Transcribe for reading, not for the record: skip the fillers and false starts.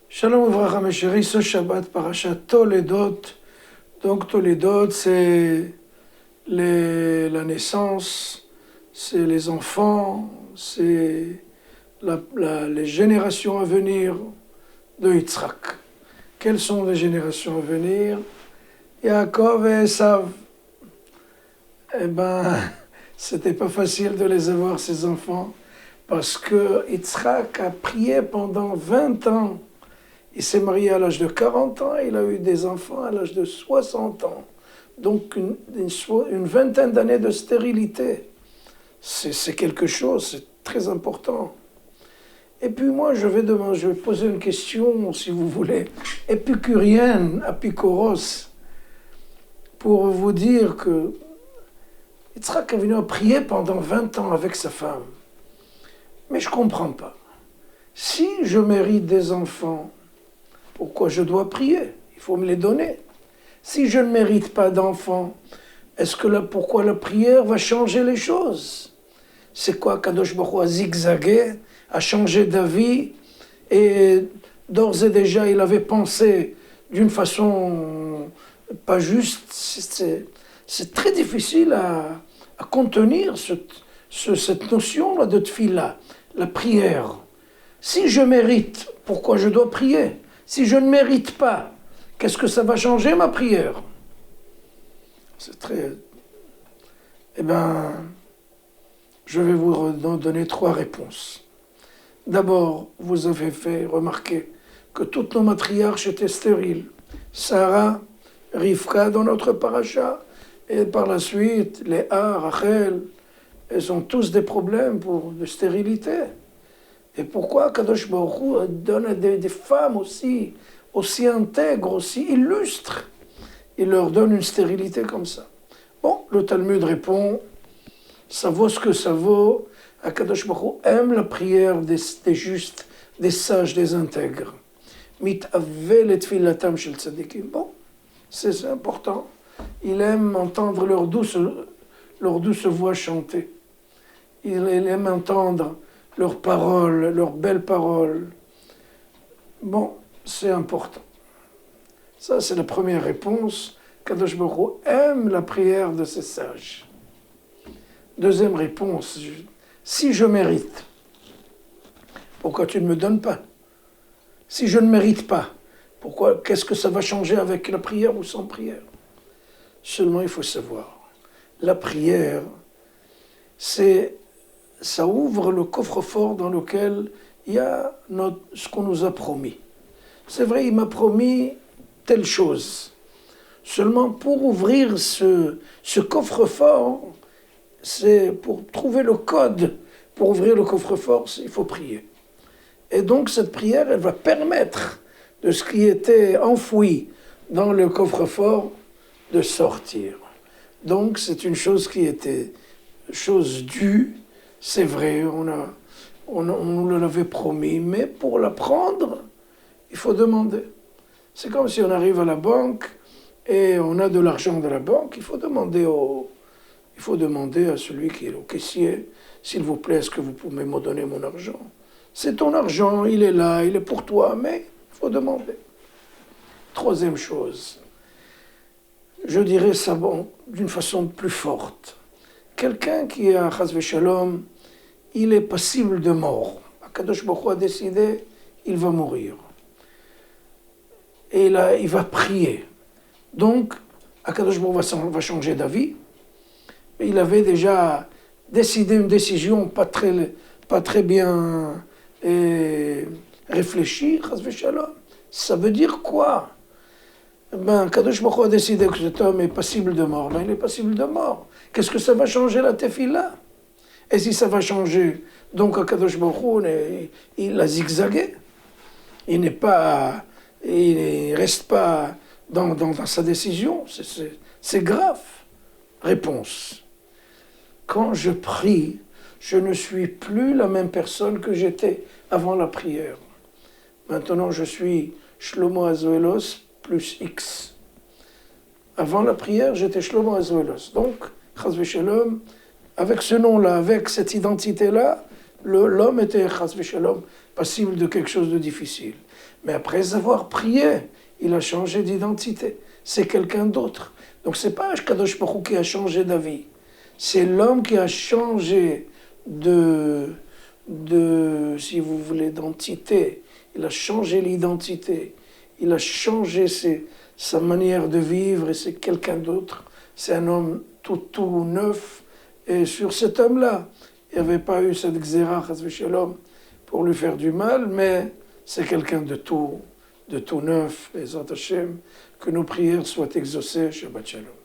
Shalom Uvracha mes chéris, ce Shabbat Parashat Toledot. Donc Toledot, c'est la naissance, c'est les enfants, c'est les générations à venir de Yitzhak. Quelles sont les générations à venir? Yaakov et Esav. Eh ben, c'était pas facile de les avoir, ces enfants, parce que Yitzhak a prié pendant 20 ans. Il s'est marié à l'âge de 40 ans, il a eu des enfants à l'âge de 60 ans. Donc une vingtaine d'années de stérilité. C'est quelque chose, c'est très important. Et puis moi, je vais poser une question, si vous voulez, épicurienne, apikoros, pour vous dire que Yitzhak est venu à prier pendant 20 ans avec sa femme. Mais je ne comprends pas. Si je mérite des enfants, pourquoi je dois prier? Il faut me les donner. Si je ne mérite pas d'enfants, pourquoi la prière va changer les choses? C'est quoi Kadosh Baruch Hu a zigzagué, a changé d'avis, et d'ores et déjà il avait pensé d'une façon pas juste. C'est très difficile à contenir cette notion-là de tfila, la prière. Si je mérite, pourquoi je dois prier? Si je ne mérite pas, qu'est-ce que ça va changer ma prière? C'est très... Eh bien, je vais vous donner 3 réponses. D'abord, vous avez fait remarquer que toutes nos matriarches étaient stériles. Sarah, Rivka dans notre paracha, et par la suite, Léa, Rachel, elles ont tous des problèmes de stérilité. Et pourquoi Kadosh Baruch Hu donne des femmes aussi intègres, aussi illustres? Il leur donne une stérilité comme ça. Bon, le Talmud répond, ça vaut ce que ça vaut. Kadosh Baruch Hu aime la prière des justes, des sages, des intègres. Mit'avel et tfilatam shel tzadikim. Bon, c'est important. Il aime entendre leur douce voix chanter. Il aime entendre leurs paroles, leurs belles paroles. Bon, c'est important. Ça, c'est la première réponse. Kadosh Baruch Hu aime la prière de ses sages. Deuxième réponse, si je mérite, pourquoi tu ne me donnes pas? Si je ne mérite pas, qu'est-ce que ça va changer avec la prière ou sans prière? Seulement, il faut savoir, la prière, ça ouvre le coffre-fort dans lequel il y a ce qu'on nous a promis. C'est vrai, il m'a promis telle chose. Seulement, pour ouvrir ce coffre-fort, c'est pour trouver le code. Pour ouvrir le coffre-fort, il faut prier. Et donc, cette prière, elle va permettre de ce qui était enfoui dans le coffre-fort de sortir. Donc, c'est une chose qui était chose due. C'est vrai, on nous l'avait promis, mais pour la prendre, il faut demander. C'est comme si on arrive à la banque et on a de l'argent de la banque, il faut demander à celui qui est au caissier, s'il vous plaît, est-ce que vous pouvez me donner mon argent? C'est ton argent, il est là, il est pour toi, mais il faut demander. Troisième chose, je dirais ça d'une façon plus forte. Quelqu'un qui est à Chas v'Shalom, il est passible de mort. Akadosh Baruch Hu a décidé, il va mourir. Et là, il va prier. Donc, Akadosh Baruch Hu va changer d'avis. Il avait déjà décidé une décision pas très bien réfléchie, Chas v'Shalom. Ça veut dire quoi? Kadosh Baruch Hu a décidé que cet homme est passible de mort. Il est passible de mort. Qu'est-ce que ça va changer la tefila? Et si ça va changer, donc Kadosh Baruch Hu, il a zigzagué. Il reste pas dans sa décision. C'est grave. Réponse. Quand je prie, je ne suis plus la même personne que j'étais avant la prière. Maintenant, je suis Shlomo Azoelos plus X. Avant la prière, j'étais Shlomo Azoelos. Donc, Chas v'Shalom, avec ce nom-là, avec cette identité-là, l'homme était, chas v'shalom, passible de quelque chose de difficile. Mais après avoir prié, il a changé d'identité. C'est quelqu'un d'autre. Donc c'est pas Kadosh Baruch Hu qui a changé d'avis. C'est l'homme qui a changé si vous voulez, d'entité. Il a changé l'identité. Il a changé sa manière de vivre et c'est quelqu'un d'autre. C'est un homme tout neuf. Et sur cet homme-là, il n'y avait pas eu cette xéra, chas v'shalom, pour lui faire du mal, mais c'est quelqu'un de tout neuf. Et Zat Hashem, que nos prières soient exaucées. Shabbat Shalom.